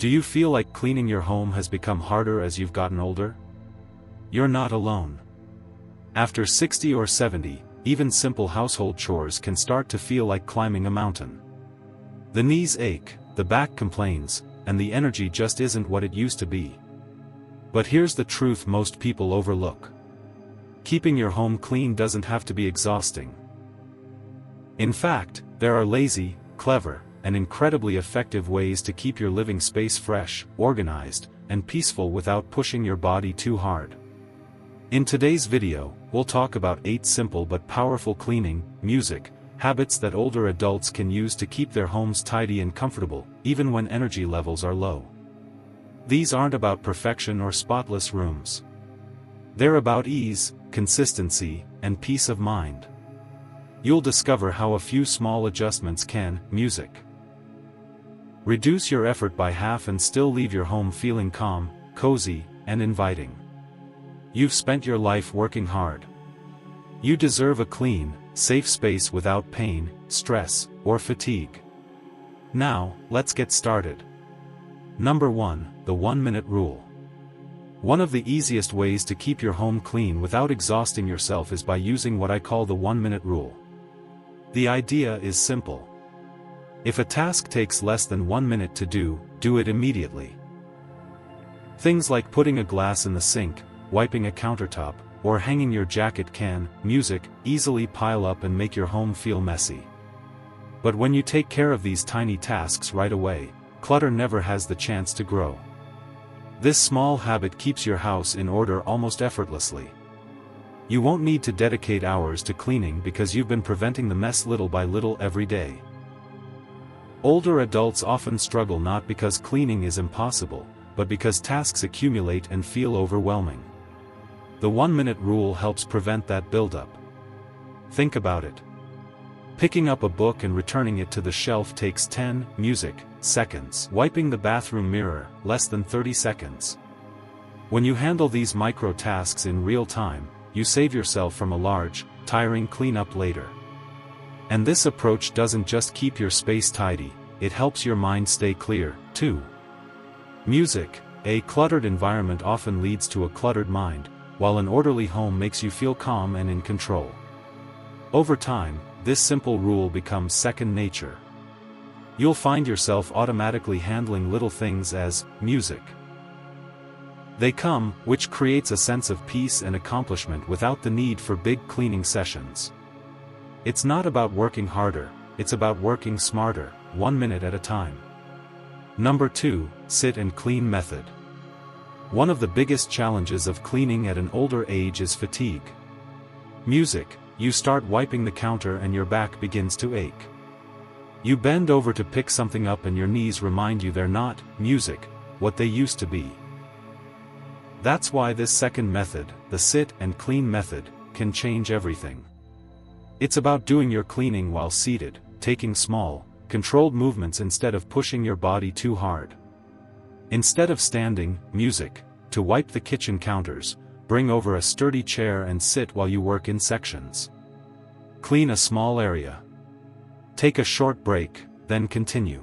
Do you feel like cleaning your home has become harder as you've gotten older? You're not alone. After 60 or 70, even simple household chores can start to feel like climbing a mountain. The knees ache, the back complains, and the energy just isn't what it used to be. But here's the truth most people overlook. Keeping your home clean doesn't have to be exhausting. In fact, there are lazy, clever, and incredibly effective ways to keep your living space fresh, organized, and peaceful without pushing your body too hard. In today's video, we'll talk about 8 simple but powerful cleaning, music, habits that older adults can use to keep their homes tidy and comfortable, even when energy levels are low. These aren't about perfection or spotless rooms. They're about ease, consistency, and peace of mind. You'll discover how a few small adjustments can, music, reduce your effort by half and still leave your home feeling calm, cozy, and inviting. You've spent your life working hard. You deserve a clean, safe space without pain, stress, or fatigue. Now, let's get started. Number 1, the 1-minute rule. One of the easiest ways to keep your home clean without exhausting yourself is by using what I call the 1-minute rule. The idea is simple. If a task takes less than 1 minute to do, do it immediately. Things like putting a glass in the sink, wiping a countertop, or hanging your jacket can, music, easily pile up and make your home feel messy. But when you take care of these tiny tasks right away, clutter never has the chance to grow. This small habit keeps your house in order almost effortlessly. You won't need to dedicate hours to cleaning because you've been preventing the mess little by little every day. Older adults often struggle not because cleaning is impossible, but because tasks accumulate and feel overwhelming. The 1-minute rule helps prevent that buildup. Think about it. Picking up a book and returning it to the shelf takes 10 seconds. Wiping the bathroom mirror, less than 30 seconds. When you handle these micro tasks in real time, you save yourself from a large, tiring cleanup later. And this approach doesn't just keep your space tidy, it helps your mind stay clear, too. Music. A cluttered environment often leads to a cluttered mind, while an orderly home makes you feel calm and in control. Over time, this simple rule becomes second nature. You'll find yourself automatically handling little things as music. They come, which creates a sense of peace and accomplishment without the need for big cleaning sessions. It's not about working harder, it's about working smarter, 1 minute at a time. Number 2, sit and clean method. One of the biggest challenges of cleaning at an older age is fatigue. Music. You start wiping the counter and your back begins to ache. You bend over to pick something up and your knees remind you they're not, music, what they used to be. That's why this second method, the sit and clean method, can change everything. It's about doing your cleaning while seated, taking small, controlled movements instead of pushing your body too hard. Instead of standing, music, to wipe the kitchen counters, bring over a sturdy chair and sit while you work in sections. Clean a small area. Take a short break, then continue.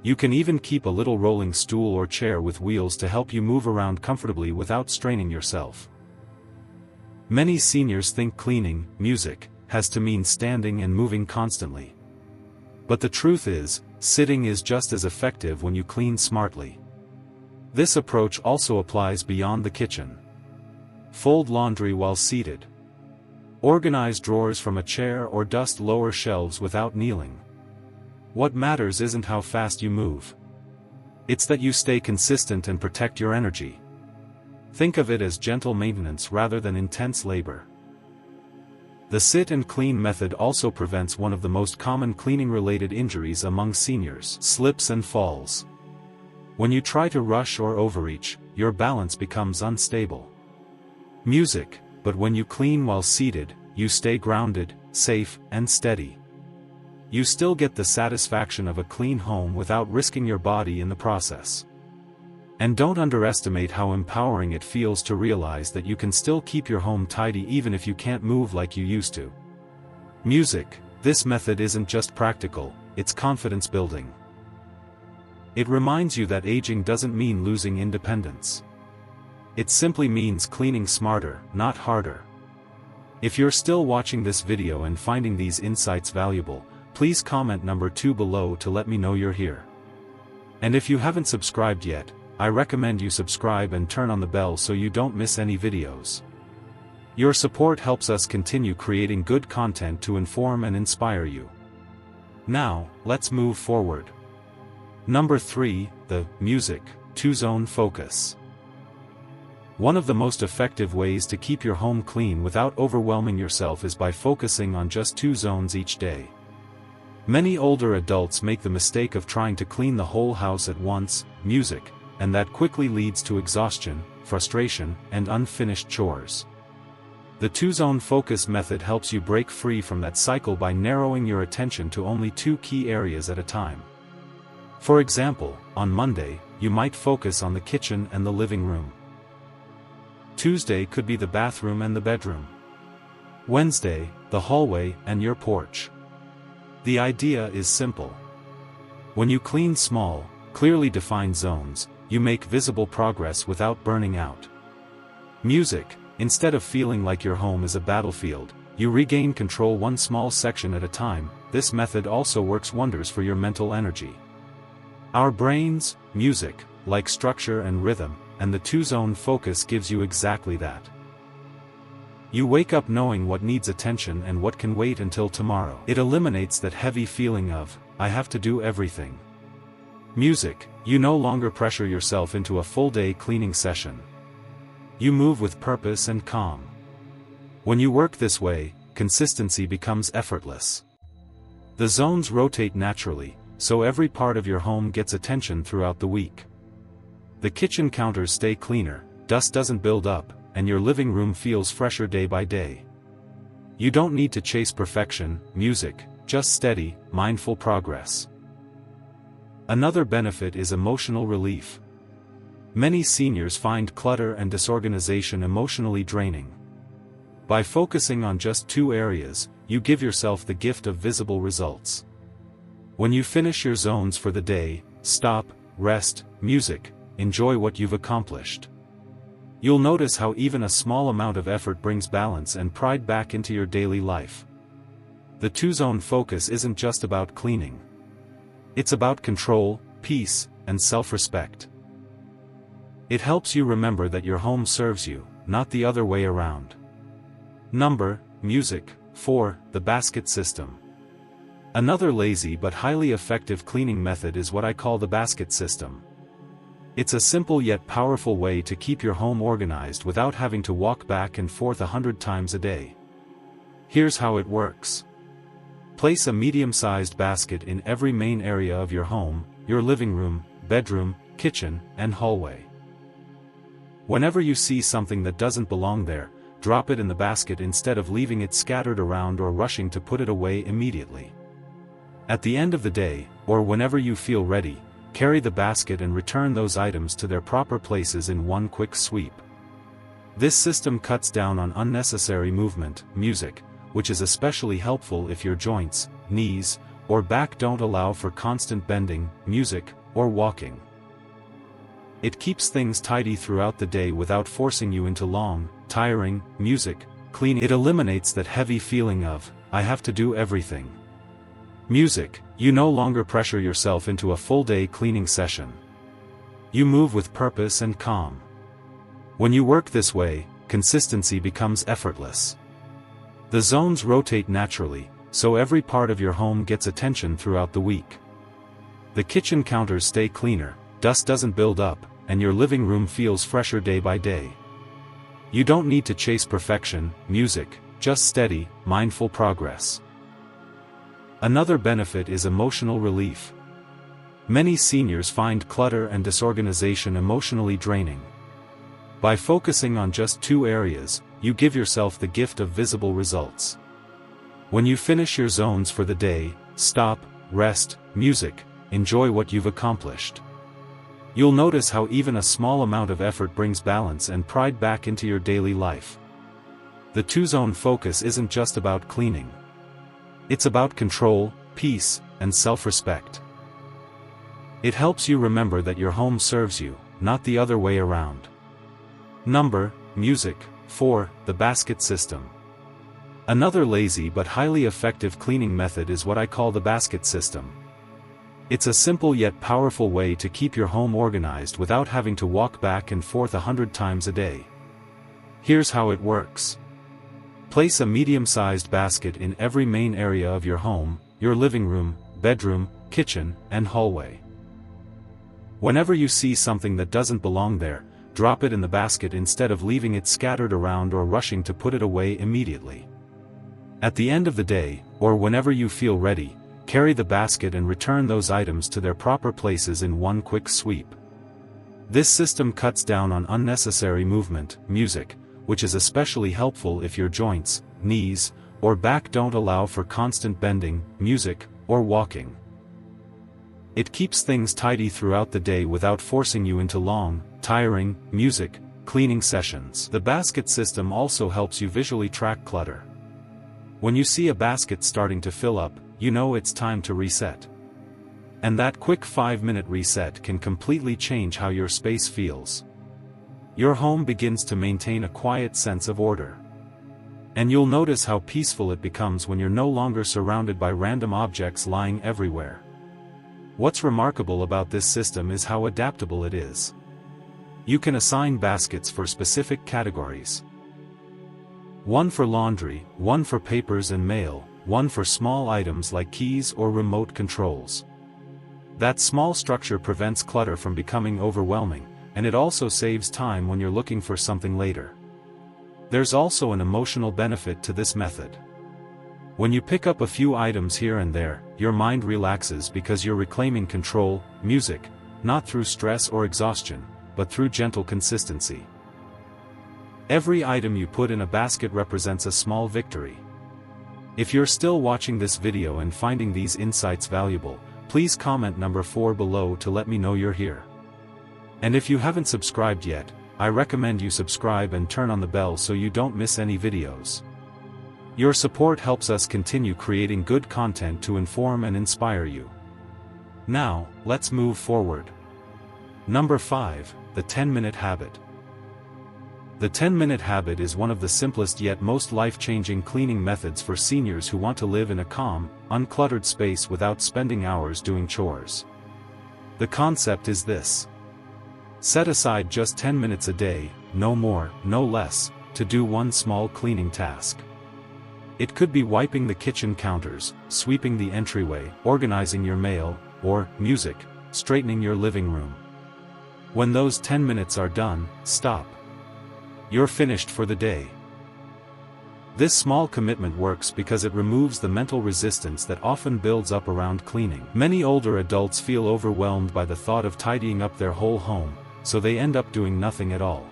You can even keep a little rolling stool or chair with wheels to help you move around comfortably without straining yourself. Many seniors think cleaning, music, has to mean standing and moving constantly. But the truth is, sitting is just as effective when you clean smartly. This approach also applies beyond the kitchen. Fold laundry while seated. Organize drawers from a chair or dust lower shelves without kneeling. What matters isn't how fast you move. It's that you stay consistent and protect your energy. Think of it as gentle maintenance rather than intense labor. The sit and clean method also prevents one of the most common cleaning-related injuries among seniors: slips and falls. When you try to rush or overreach, your balance becomes unstable. Music. But when you clean while seated, you stay grounded, safe, and steady. You still get the satisfaction of a clean home without risking your body in the process. And don't underestimate how empowering it feels to realize that you can still keep your home tidy even if you can't move like you used to. Music. This method isn't just practical, it's confidence building. It reminds you that aging doesn't mean losing independence. It simply means cleaning smarter, not harder. If you're still watching this video and finding these insights valuable, please comment number 2 below to let me know you're here. And if you haven't subscribed yet, I recommend you subscribe and turn on the bell so you don't miss any videos. Your support helps us continue creating good content to inform and inspire you. Now, let's move forward. Number 3, the music, 2-zone focus. One of the most effective ways to keep your home clean without overwhelming yourself is by focusing on just 2 zones each day. Many older adults make the mistake of trying to clean the whole house at once, music, and that quickly leads to exhaustion, frustration, and unfinished chores. The 2-zone focus method helps you break free from that cycle by narrowing your attention to only 2 key areas at a time. For example, on Monday, you might focus on the kitchen and the living room. Tuesday could be the bathroom and the bedroom. Wednesday, the hallway and your porch. The idea is simple. When you clean small, clearly defined zones, you make visible progress without burning out. Music, instead of feeling like your home is a battlefield, you regain control one small section at a time. This method also works wonders for your mental energy. Our brains, music, like structure and rhythm, and the 2-zone focus gives you exactly that. You wake up knowing what needs attention and what can wait until tomorrow. It eliminates that heavy feeling of, I have to do everything. Music, you no longer pressure yourself into a full-day cleaning session. You move with purpose and calm. When you work this way, consistency becomes effortless. The zones rotate naturally, so every part of your home gets attention throughout the week. The kitchen counters stay cleaner, dust doesn't build up, and your living room feels fresher day by day. You don't need to chase perfection, music, just steady, mindful progress. Another benefit is emotional relief. Many seniors find clutter and disorganization emotionally draining. By focusing on just 2 areas, you give yourself the gift of visible results. When you finish your zones for the day, stop, rest, music, enjoy what you've accomplished. You'll notice how even a small amount of effort brings balance and pride back into your daily life. The 2-zone focus isn't just about cleaning. It's about control, peace, and self-respect. It helps you remember that your home serves you, not the other way around. Music, 4, the basket system. Another lazy but highly effective cleaning method is what I call the basket system. It's a simple yet powerful way to keep your home organized without having to walk back and forth 100 times a day. Here's how it works. Place a medium-sized basket in every main area of your home, your living room, bedroom, kitchen, and hallway. Whenever you see something that doesn't belong there, drop it in the basket instead of leaving it scattered around or rushing to put it away immediately. At the end of the day, or whenever you feel ready, carry the basket and return those items to their proper places in one quick sweep. This system cuts down on unnecessary movement, music, which is especially helpful if your joints, knees, or back don't allow for constant bending, music, or walking. It keeps things tidy throughout the day without forcing you into long, tiring, music, cleaning. It eliminates that heavy feeling of, I have to do everything. Music, you no longer pressure yourself into a full-day cleaning session. You move with purpose and calm. When you work this way, consistency becomes effortless. The zones rotate naturally, so every part of your home gets attention throughout the week. The kitchen counters stay cleaner, dust doesn't build up, and your living room feels fresher day by day. You don't need to chase perfection, music, just steady, mindful progress. Another benefit is emotional relief. Many seniors find clutter and disorganization emotionally draining. By focusing on just 2 areas, you give yourself the gift of visible results. When you finish your zones for the day, stop, rest, music, enjoy what you've accomplished. You'll notice how even a small amount of effort brings balance and pride back into your daily life. The 2-zone focus isn't just about cleaning. It's about control, peace, and self-respect. It helps you remember that your home serves you, not the other way around. Music. 4. The basket system. Another lazy but highly effective cleaning method is what I call the basket system. It's a simple yet powerful way to keep your home organized without having to walk back and forth 100 times a day. Here's how it works. Place a medium-sized basket in every main area of your home, your living room, bedroom, kitchen, and hallway. Whenever you see something that doesn't belong there, drop it in the basket instead of leaving it scattered around or rushing to put it away immediately. At the end of the day, or whenever you feel ready, carry the basket and return those items to their proper places in one quick sweep. This system cuts down on unnecessary movement, music, which is especially helpful if your joints, knees, or back don't allow for constant bending, music, or walking. It keeps things tidy throughout the day without forcing you into long, tiring, music, cleaning sessions. The basket system also helps you visually track clutter. When you see a basket starting to fill up, you know it's time to reset. And that quick 5-minute reset can completely change how your space feels. Your home begins to maintain a quiet sense of order. And you'll notice how peaceful it becomes when you're no longer surrounded by random objects lying everywhere. What's remarkable about this system is how adaptable it is. You can assign baskets for specific categories. One for laundry, one for papers and mail, one for small items like keys or remote controls. That small structure prevents clutter from becoming overwhelming, and it also saves time when you're looking for something later. There's also an emotional benefit to this method. When you pick up a few items here and there, your mind relaxes because you're reclaiming control. Music, not through stress or exhaustion, but through gentle consistency. Every item you put in a basket represents a small victory. If you're still watching this video and finding these insights valuable, please comment number 4 below to let me know you're here. And if you haven't subscribed yet, I recommend you subscribe and turn on the bell so you don't miss any videos. Your support helps us continue creating good content to inform and inspire you. Now, let's move forward. Number 5, the 10-minute habit. The 10-minute habit is one of the simplest yet most life-changing cleaning methods for seniors who want to live in a calm, uncluttered space without spending hours doing chores. The concept is this. Set aside just 10 minutes a day, no more, no less, to do one small cleaning task. It could be wiping the kitchen counters, sweeping the entryway, organizing your mail, or, music, straightening your living room. When those 10 minutes are done, stop. You're finished for the day. This small commitment works because it removes the mental resistance that often builds up around cleaning. Many older adults feel overwhelmed by the thought of tidying up their whole home, so they end up doing nothing at all.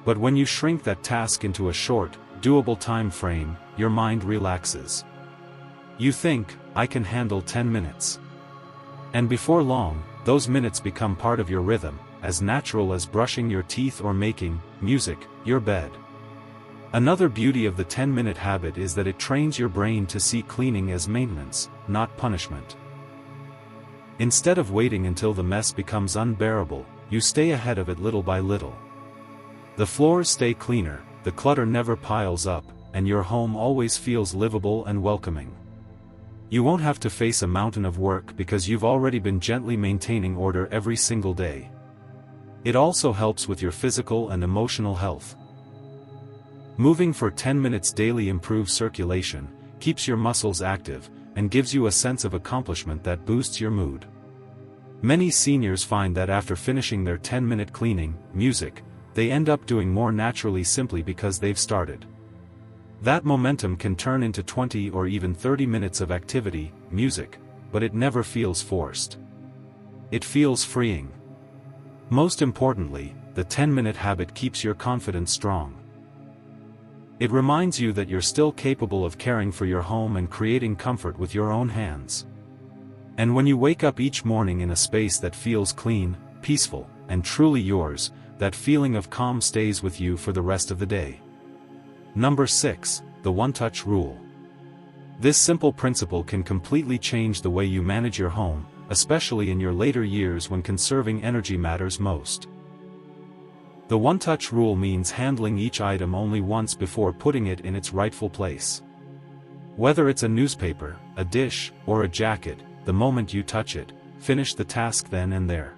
But when you shrink that task into a short, doable time frame, your mind relaxes. You think, I can handle 10 minutes. And before long, those minutes become part of your rhythm, as natural as brushing your teeth or making, music, your bed. Another beauty of the 10-minute habit is that it trains your brain to see cleaning as maintenance, not punishment. Instead of waiting until the mess becomes unbearable, you stay ahead of it little by little. The floors stay cleaner, the clutter never piles up, and your home always feels livable and welcoming. You won't have to face a mountain of work because you've already been gently maintaining order every single day. It also helps with your physical and emotional health. Moving for 10 minutes daily improves circulation, keeps your muscles active, and gives you a sense of accomplishment that boosts your mood. Many seniors find that after finishing their 10-minute cleaning, music, they end up doing more naturally simply because they've started. That momentum can turn into 20 or even 30 minutes of activity, music, but it never feels forced. It feels freeing. Most importantly, the 10-minute habit keeps your confidence strong. It reminds you that you're still capable of caring for your home and creating comfort with your own hands. And when you wake up each morning in a space that feels clean, peaceful, and truly yours, that feeling of calm stays with you for the rest of the day. Number 6, the one-touch rule. This simple principle can completely change the way you manage your home, especially in your later years when conserving energy matters most. The one-touch rule means handling each item only once before putting it in its rightful place. Whether it's a newspaper, a dish, or a jacket, the moment you touch it, finish the task then and there.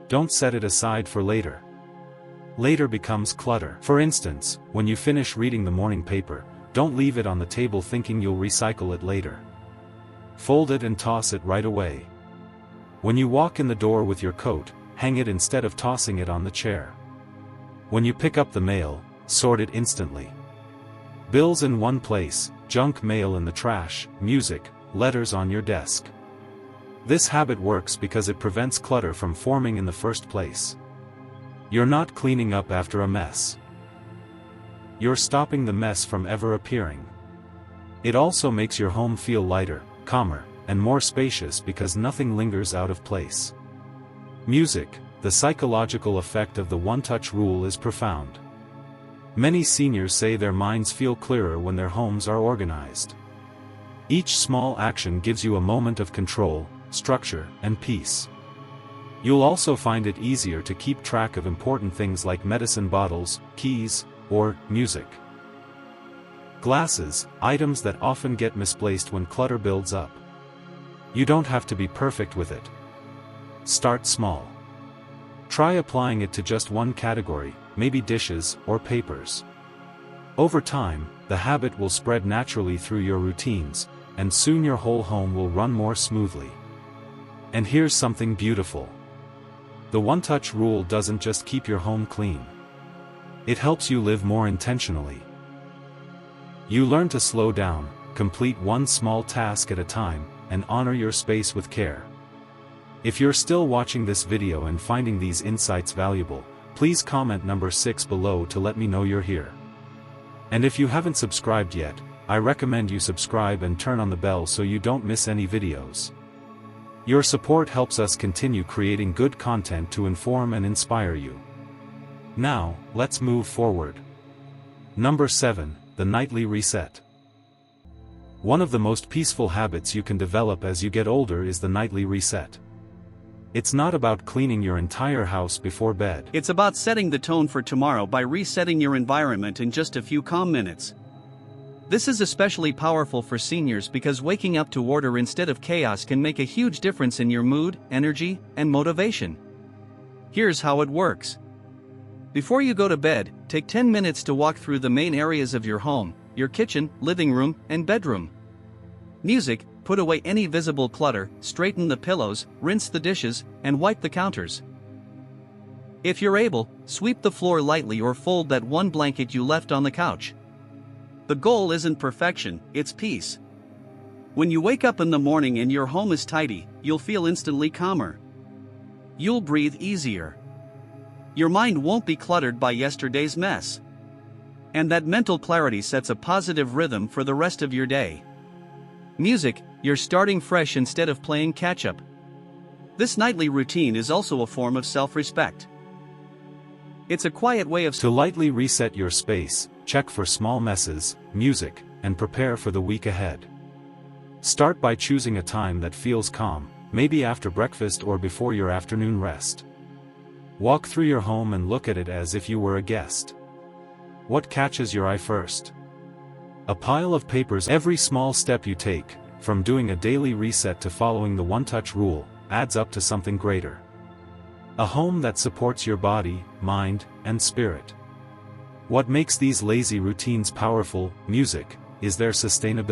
Don't set it aside for later. Later becomes clutter. For instance, when you finish reading the morning paper, don't leave it on the table thinking you'll recycle it later. Fold it and toss it right away. When you walk in the door with your coat, hang it instead of tossing it on the chair. When you pick up the mail, sort it instantly. Bills in one place, junk mail in the trash, music, letters on your desk. This habit works because it prevents clutter from forming in the first place. You're not cleaning up after a mess. You're stopping the mess from ever appearing. It also makes your home feel lighter, calmer, and more spacious because nothing lingers out of place. Music, the psychological effect of the one-touch rule is profound. Many seniors say their minds feel clearer when their homes are organized. Each small action gives you a moment of control, structure, and peace. You'll also find it easier to keep track of important things like medicine bottles, keys, or music. Glasses, items that often get misplaced when clutter builds up. You don't have to be perfect with it. Start small. Try applying it to just one category, maybe dishes or papers. Over time, the habit will spread naturally through your routines, and soon your whole home will run more smoothly. And here's something beautiful. The one-touch rule doesn't just keep your home clean. It helps you live more intentionally. You learn to slow down, complete one small task at a time, and honor your space with care. If you're still watching this video and finding these insights valuable, please comment number 6 below to let me know you're here. And if you haven't subscribed yet, I recommend you subscribe and turn on the bell so you don't miss any videos. Your support helps us continue creating good content to inform and inspire you. Now, let's move forward. Number 7, the nightly reset. One of the most peaceful habits you can develop as you get older is the nightly reset. It's not about cleaning your entire house before bed. It's about setting the tone for tomorrow by resetting your environment in just a few calm minutes. This is especially powerful for seniors because waking up to order instead of chaos can make a huge difference in your mood, energy, and motivation. Here's how it works. Before you go to bed, take 10 minutes to walk through the main areas of your home, your kitchen, living room, and bedroom. Music, put away any visible clutter, straighten the pillows, rinse the dishes, and wipe the counters. If you're able, sweep the floor lightly or fold that one blanket you left on the couch. The goal isn't perfection, it's peace. When you wake up in the morning and your home is tidy, you'll feel instantly calmer. You'll breathe easier. Your mind won't be cluttered by yesterday's mess. And that mental clarity sets a positive rhythm for the rest of your day. Music, you're starting fresh instead of playing catch-up. This nightly routine is also a form of self-respect. It's a quiet way of To lightly reset your space, check for small messes, music, and prepare for the week ahead. Start by choosing a time that feels calm, maybe after breakfast or before your afternoon rest. Walk through your home and look at it as if you were a guest. What catches your eye first? A pile of papers. Every small step you take, from doing a daily reset to following the one-touch rule, adds up to something greater. A home that supports your body, mind, and spirit. What makes these lazy routines powerful, music, is their sustainability.